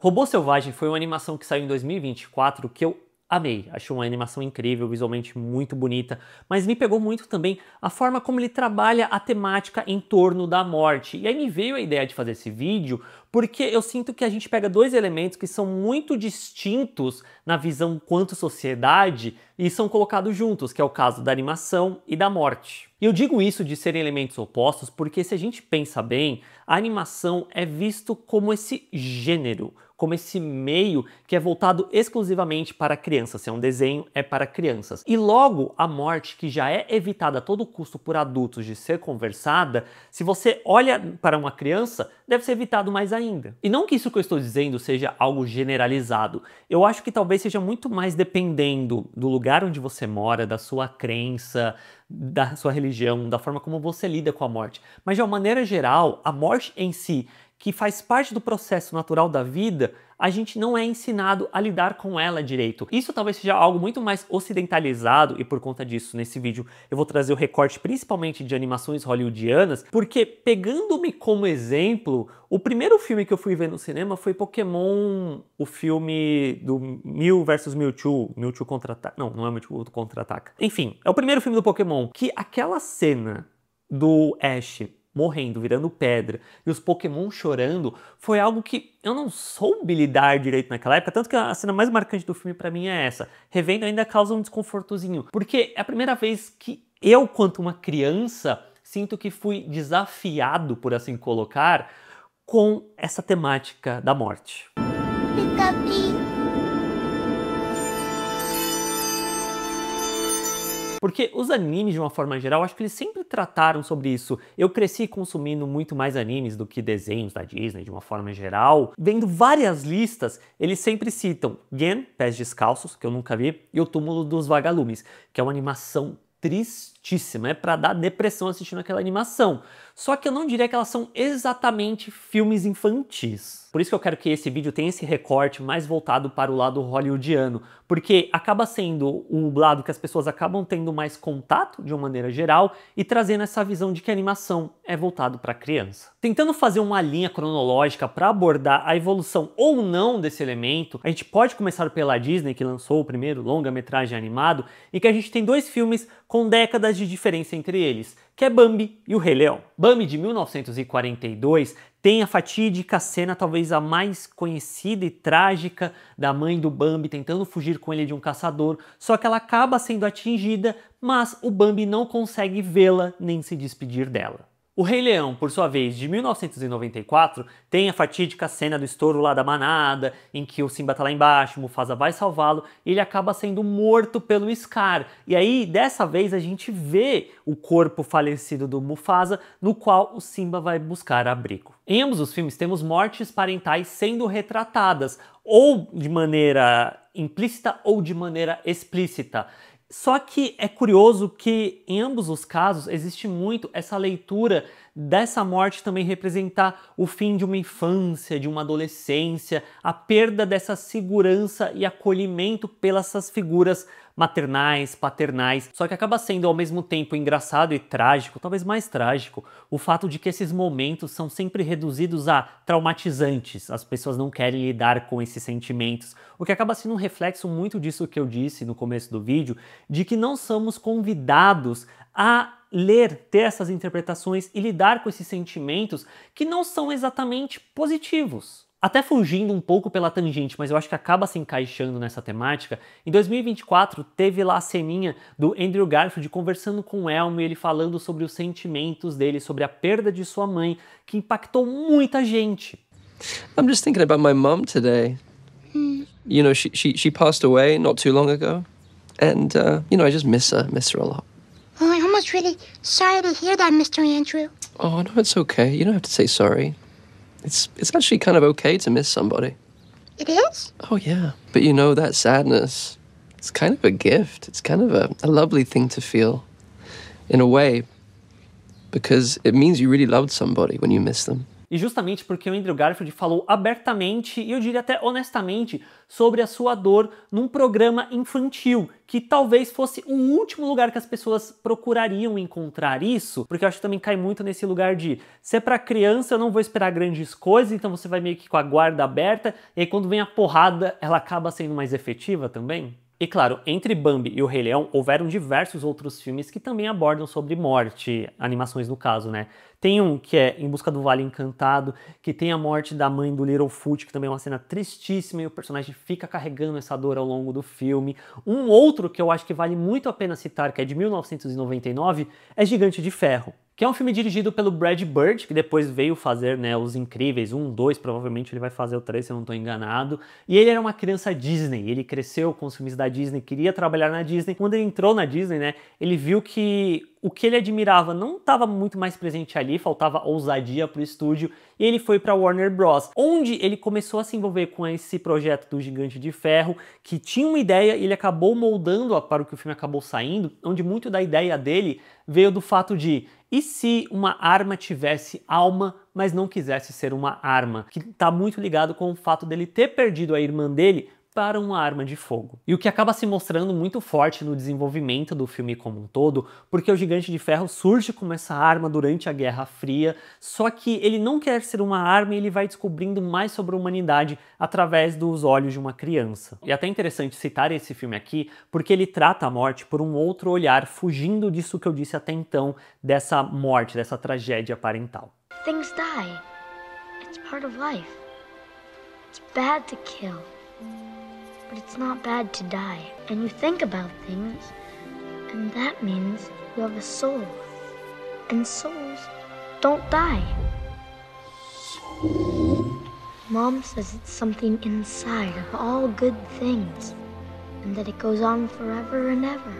Robô Selvagem foi uma animação que saiu em 2024 que eu amei. Achei uma animação incrível, visualmente muito bonita, mas me pegou muito também a forma como ele trabalha a temática em torno da morte. E aí me veio a ideia de fazer esse vídeo porque eu sinto que a gente pega dois elementos que são muito distintos na visão quanto sociedade e são colocados juntos, que é o caso da animação e da morte. E eu digo isso de serem elementos opostos porque se a gente pensa bem, a animação é visto como esse gênero, como esse meio que é voltado exclusivamente para crianças. Se é um desenho, é para crianças. E logo, a morte, que já é evitada a todo custo por adultos de ser conversada, se você olha para uma criança, deve ser evitado mais ainda. E não que isso que eu estou dizendo seja algo generalizado. Eu acho que talvez seja muito mais dependendo do lugar onde você mora, da sua crença, da sua religião, da forma como você lida com a morte. Mas de uma maneira geral, a morte em si, que faz parte do processo natural da vida, a gente não é ensinado a lidar com ela direito. Isso talvez seja algo muito mais ocidentalizado e por conta disso, nesse vídeo, eu vou trazer o recorte principalmente de animações hollywoodianas, porque pegando-me como exemplo, o primeiro filme que eu fui ver no cinema foi Pokémon, o filme do Mew vs Mewtwo, Mewtwo Contra-Ataca, não é Mewtwo Contra-Ataca. Enfim, é o primeiro filme do Pokémon, que aquela cena do Ash morrendo, virando pedra, e os Pokémon chorando, foi algo que eu não soube lidar direito naquela época, tanto que a cena mais marcante do filme pra mim é essa. Revendo ainda causa um desconfortozinho, porque é a primeira vez que eu, quanto uma criança, sinto que fui desafiado, por assim colocar, com essa temática da morte. Porque os animes, de uma forma geral, acho que eles sempre trataram sobre isso. Eu cresci consumindo muito mais animes do que desenhos da Disney, de uma forma geral. Vendo várias listas, eles sempre citam Gen, Pés Descalços, que eu nunca vi, e O Túmulo dos Vagalumes, que é uma animação tristíssima, é pra dar depressão assistindo aquela animação. Só que eu não diria que elas são exatamente filmes infantis. Por isso que eu quero que esse vídeo tenha esse recorte mais voltado para o lado hollywoodiano, porque acaba sendo o lado que as pessoas acabam tendo mais contato de uma maneira geral e trazendo essa visão de que a animação é voltado para criança. Tentando fazer uma linha cronológica para abordar a evolução ou não desse elemento, a gente pode começar pela Disney, que lançou o primeiro longa-metragem animado, e que a gente tem dois filmes com décadas de diferença entre eles, que é Bambi e o Rei Leão. Bambi, de 1942, tem a fatídica cena, talvez a mais conhecida e trágica, da mãe do Bambi tentando fugir com ele de um caçador, só que ela acaba sendo atingida, mas o Bambi não consegue vê-la nem se despedir dela. O Rei Leão, por sua vez, de 1994, tem a fatídica cena do estouro lá da manada, em que o Simba tá lá embaixo, Mufasa vai salvá-lo, e ele acaba sendo morto pelo Scar. E aí, dessa vez, a gente vê o corpo falecido do Mufasa, no qual o Simba vai buscar abrigo. Em ambos os filmes temos mortes parentais sendo retratadas, ou de maneira implícita ou de maneira explícita. Só que é curioso que em ambos os casos existe muito essa leitura dessa morte também representar o fim de uma infância, de uma adolescência, a perda dessa segurança e acolhimento pelas essas figuras maternais, paternais, só que acaba sendo ao mesmo tempo engraçado e trágico, talvez mais trágico, o fato de que esses momentos são sempre reduzidos a traumatizantes, as pessoas não querem lidar com esses sentimentos, o que acaba sendo um reflexo muito disso que eu disse no começo do vídeo, de que não somos convidados a ler, ter essas interpretações e lidar com esses sentimentos que não são exatamente positivos. Até fugindo um pouco pela tangente, mas eu acho que acaba se encaixando nessa temática, em 2024 teve lá a ceninha do Andrew Garfield conversando com o Elmo e ele falando sobre os sentimentos dele, sobre a perda de sua mãe, que impactou muita gente. I'm just thinking about my mom today. You know, she passed away not too long ago. And, you know, I just miss her a lot. Oh, I'm almost really sorry to hear that, Mr. Andrew. Oh, no, it's okay. You don't have to say sorry. It's actually kind of okay to miss somebody. It is? Oh, yeah. But you know, that sadness, it's kind of a gift. It's kind of a lovely thing to feel, in a way, because it means you really loved somebody when you miss them. E justamente porque o Andrew Garfield falou abertamente, e eu diria até honestamente, sobre a sua dor num programa infantil, que talvez fosse o último lugar que as pessoas procurariam encontrar isso, porque eu acho que também cai muito nesse lugar de, se é pra criança eu não vou esperar grandes coisas, então você vai meio que com a guarda aberta, e aí quando vem a porrada, ela acaba sendo mais efetiva também. E claro, entre Bambi e o Rei Leão, houveram diversos outros filmes que também abordam sobre morte, animações no caso, né? Tem um que é Em Busca do Vale Encantado, que tem a morte da mãe do Littlefoot, que também é uma cena tristíssima e o personagem fica carregando essa dor ao longo do filme. Um outro que eu acho que vale muito a pena citar, que é de 1999, é Gigante de Ferro, que é um filme dirigido pelo Brad Bird, que depois veio fazer, né, Os Incríveis 1, 2, provavelmente ele vai fazer o 3, se eu não estou enganado. E ele era uma criança Disney, ele cresceu com os filmes da Disney, queria trabalhar na Disney. Quando ele entrou na Disney, né, ele viu que o que ele admirava não estava muito mais presente ali, faltava ousadia para o estúdio, e ele foi para Warner Bros., onde ele começou a se envolver com esse projeto do Gigante de Ferro, que tinha uma ideia e ele acabou moldando para o que o filme acabou saindo, onde muito da ideia dele veio do fato de, e se uma arma tivesse alma, mas não quisesse ser uma arma? Que está muito ligado com o fato dele ter perdido a irmã dele para uma arma de fogo. E o que acaba se mostrando muito forte no desenvolvimento do filme como um todo, porque o Gigante de Ferro surge como essa arma durante a Guerra Fria, só que ele não quer ser uma arma e ele vai descobrindo mais sobre a humanidade através dos olhos de uma criança. E é até interessante citar esse filme aqui, porque ele trata a morte por um outro olhar, fugindo disso que eu disse até então, dessa morte, dessa tragédia parental. Things die. It's part of life. It's bad to kill. But it's not bad to die. And you think about things, and that means you have a soul. And souls don't die. Mom says it's something inside of all good things, and that it goes on forever and ever.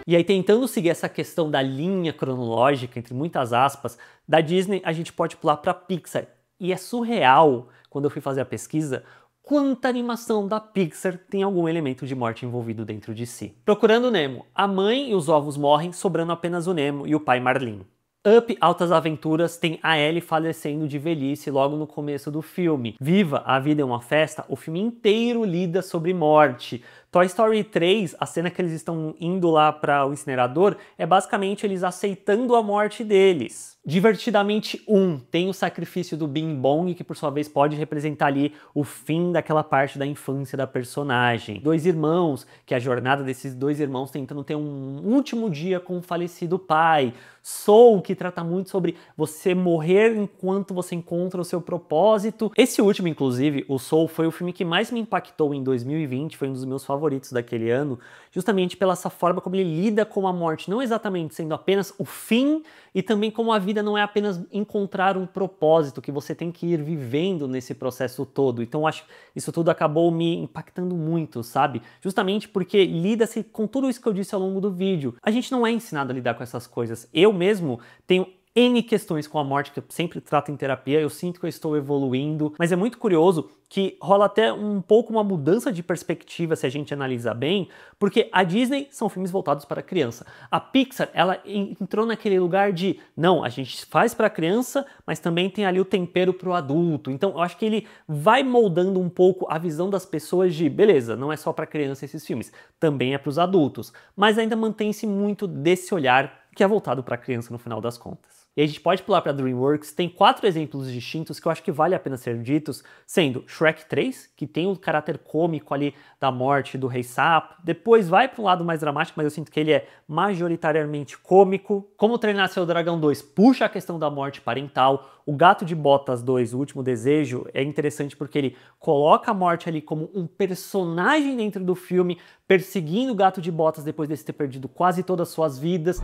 E aí, tentando seguir essa questão da linha cronológica, entre muitas aspas, da Disney, a gente pode pular para Pixar. E é surreal, quando eu fui fazer a pesquisa, quanta animação da Pixar tem algum elemento de morte envolvido dentro de si. Procurando Nemo, a mãe e os ovos morrem, sobrando apenas o Nemo e o pai Marlin. Up, Altas Aventuras, tem a Ellie falecendo de velhice logo no começo do filme. Viva, A Vida é uma Festa, o filme inteiro lida sobre morte. Toy Story 3, a cena que eles estão indo lá para o incinerador, é basicamente eles aceitando a morte deles. Divertidamente 1, tem o sacrifício do Bing Bong, que por sua vez pode representar ali o fim daquela parte da infância da personagem. Dois Irmãos, que é a jornada desses dois irmãos tentando ter um último dia com o falecido pai. Soul, que trata muito sobre você morrer enquanto você encontra o seu propósito. Esse último, inclusive, o Soul, foi o filme que mais me impactou em 2020, foi um dos meus favoritos daquele ano, justamente pela essa forma como ele lida com a morte, não exatamente sendo apenas o fim, e também como a vida não é apenas encontrar um propósito, que você tem que ir vivendo nesse processo todo. Então acho que isso tudo acabou me impactando muito, sabe? Justamente porque lida-se com tudo isso que eu disse ao longo do vídeo. A gente não é ensinado a lidar com essas coisas. Eu mesmo tenho N questões com a morte que eu sempre trato em terapia, eu sinto que eu estou evoluindo, mas é muito curioso que rola até um pouco uma mudança de perspectiva se a gente analisar bem, porque a Disney são filmes voltados para a criança. A Pixar, ela entrou naquele lugar de, não, a gente faz para a criança, mas também tem ali o tempero para o adulto. Então eu acho que ele vai moldando um pouco a visão das pessoas de, beleza, não é só para criança esses filmes, também é para os adultos, mas ainda mantém-se muito desse olhar que é voltado para a criança no final das contas. E a gente pode pular para DreamWorks, tem 4 exemplos distintos que eu acho que vale a pena ser ditos, sendo Shrek 3, que tem o caráter cômico ali da morte do Rei Sapo, depois vai para um lado mais dramático, mas eu sinto que ele é majoritariamente cômico. Como Treinar Seu Dragão 2 puxa a questão da morte parental, o Gato de Botas 2, O Último Desejo, é interessante porque ele coloca a morte ali como um personagem dentro do filme, perseguindo o Gato de Botas depois de ter perdido quase todas as suas vidas.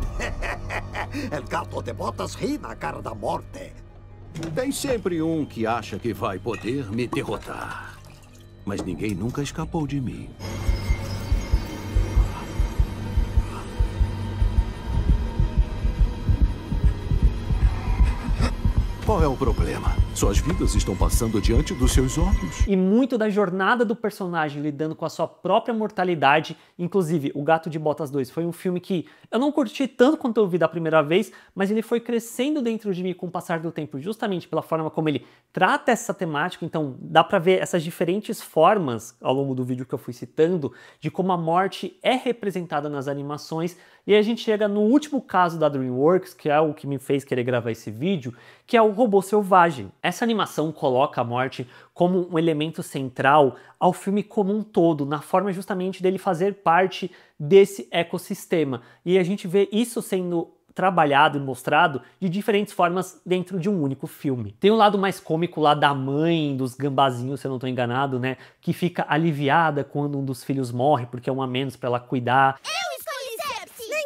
El Gato de Botas ri na cara da morte. Tem sempre um que acha que vai poder me derrotar. Mas ninguém nunca escapou de mim. Qual é o problema? Suas vidas estão passando diante dos seus olhos. E muito da jornada do personagem lidando com a sua própria mortalidade, inclusive O Gato de Botas 2 foi um filme que eu não curti tanto quanto eu vi da primeira vez, mas ele foi crescendo dentro de mim com o passar do tempo, justamente pela forma como ele trata essa temática. Então dá pra ver essas diferentes formas ao longo do vídeo que eu fui citando, de como a morte é representada nas animações. E aí a gente chega no último caso da DreamWorks, que é o que me fez querer gravar esse vídeo, que é o Robô Selvagem. Essa animação coloca a morte como um elemento central ao filme como um todo, na forma justamente dele fazer parte desse ecossistema. E a gente vê isso sendo trabalhado e mostrado de diferentes formas dentro de um único filme. Tem um lado mais cômico lá da mãe dos gambazinhos, se eu não estou enganado, né, que fica aliviada quando um dos filhos morre, porque é um a menos para ela cuidar.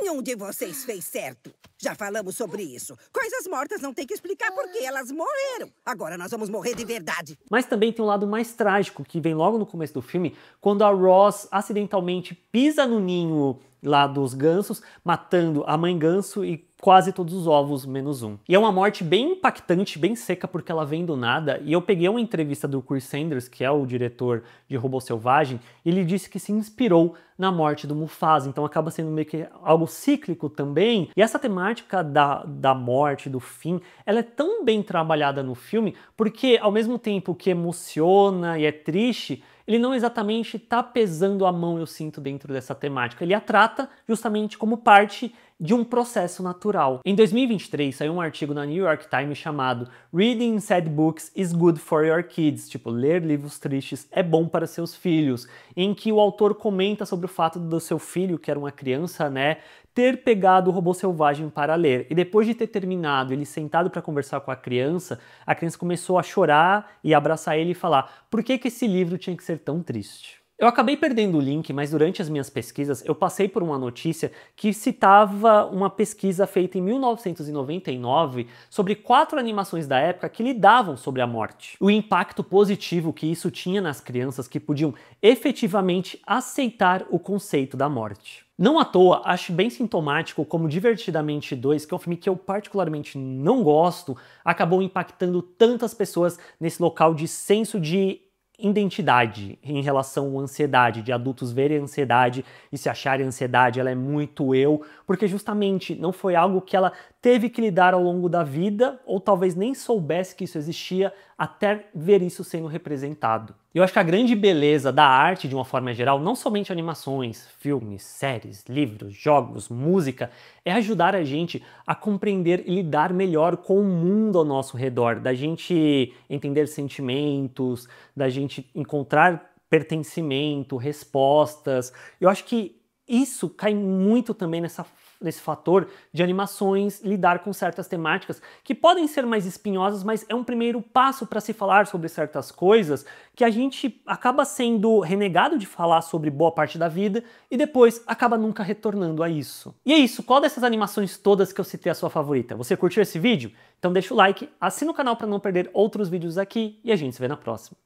Nenhum de vocês fez certo. Já falamos sobre isso. Coisas mortas não tem que explicar por que elas morreram. Agora nós vamos morrer de verdade. Mas também tem um lado mais trágico, que vem logo no começo do filme, quando a Roz acidentalmente pisa no ninho lá dos gansos, matando a mãe ganso e quase todos os ovos, menos um. E é uma morte bem impactante, bem seca, porque ela vem do nada. E eu peguei uma entrevista do Chris Sanders, que é o diretor de Robô Selvagem, e ele disse que se inspirou na morte do Mufasa. Então acaba sendo meio que algo cíclico também. E essa temática da morte, do fim, ela é tão bem trabalhada no filme, porque ao mesmo tempo que emociona e é triste, ele não exatamente está pesando a mão, eu sinto, dentro dessa temática. Ele a trata justamente como parte de um processo natural. Em 2023, saiu um artigo na New York Times chamado Reading Sad Books is Good for Your Kids, tipo, ler livros tristes é bom para seus filhos, em que o autor comenta sobre o fato do seu filho, que era uma criança, né, ter pegado o Robô Selvagem para ler. E depois de ter terminado, ele sentado para conversar com a criança começou a chorar e abraçar ele e falar: por que esse livro tinha que ser tão triste? Eu acabei perdendo o link, mas durante as minhas pesquisas eu passei por uma notícia que citava uma pesquisa feita em 1999 sobre 4 animações da época que lidavam sobre a morte. O impacto positivo que isso tinha nas crianças que podiam efetivamente aceitar o conceito da morte. Não à toa, acho bem sintomático como Divertidamente 2, que é um filme que eu particularmente não gosto, acabou impactando tantas pessoas nesse local de senso de identidade em relação à ansiedade, de adultos verem a ansiedade e se acharem a ansiedade, ela é muito eu, porque justamente não foi algo que ela teve que lidar ao longo da vida, ou talvez nem soubesse que isso existia até ver isso sendo representado. Eu acho que a grande beleza da arte, de uma forma geral, não somente animações, filmes, séries, livros, jogos, música, é ajudar a gente a compreender e lidar melhor com o mundo ao nosso redor, da gente entender sentimentos, da gente encontrar pertencimento, respostas. Eu acho que isso cai muito também nesse fator de animações lidar com certas temáticas que podem ser mais espinhosas, mas é um primeiro passo para se falar sobre certas coisas que a gente acaba sendo renegado de falar sobre boa parte da vida e depois acaba nunca retornando a isso. E é isso, qual dessas animações todas que eu citei é a sua favorita? Você curtiu esse vídeo? Então deixa o like, assina o canal para não perder outros vídeos aqui e a gente se vê na próxima.